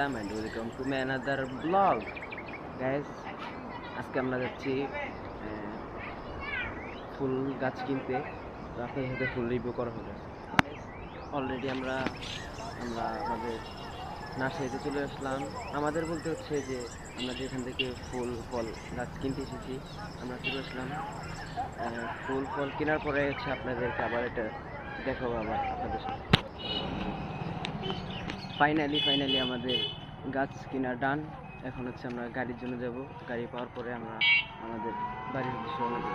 আসসালাম and welcome to my another blog guys. আজকে আমরা যাচ্ছি ফুল গাছ কিনতে, তো আপনাদের সাথে ফুল রিভিউ করা হবে। অলরেডি আমরা আমাদের নার্সারিতে চলে আসলাম। আমাদের বলতে হচ্ছে যে আমরা যেখান থেকে ফুল ফল গাছ কিনতে এসেছি আমরা চলে আসলাম। ফুল ফল কেনার পরে হচ্ছে আপনাদেরকে আবার এটা দেখাবো আবার আপনাদের সাথে। ফাইনালি আমাদের গাছ কেনা ডান। এখন হচ্ছে আমরা গাড়ির জন্য যাব। গাড়ি পাওয়ার পরে আমরা আমাদের বাড়ির উদ্দেশ্যে রওনা দেব।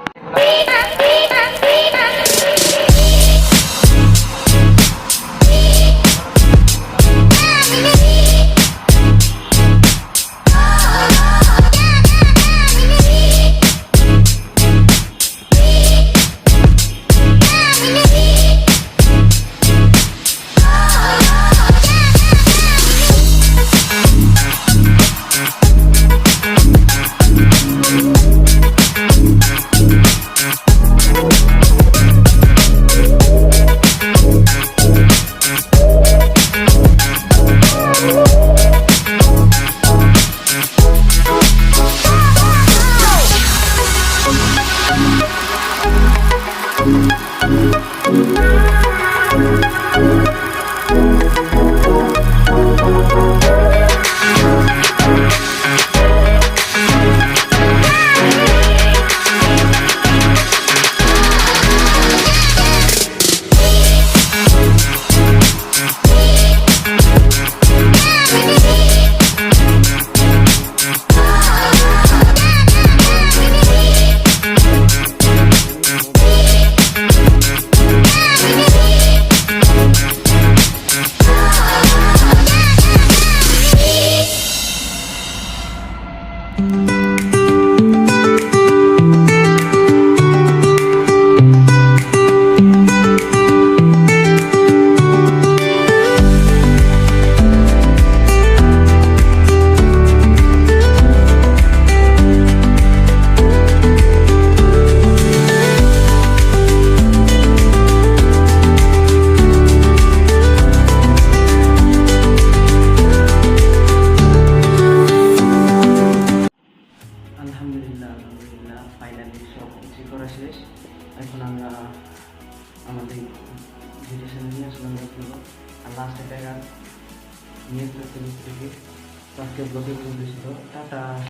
আলহামদুলিল্লাহ ফাইনালি সব কিছু করা শেষ। এখন আমরা আমাদের যেটা সামনে নিয়ে আসলাম আর লাস্ট একটা গাছ নিয়ে আসলাম থেকে। তো আজকে ব্লগে বলতেছিল টাটা।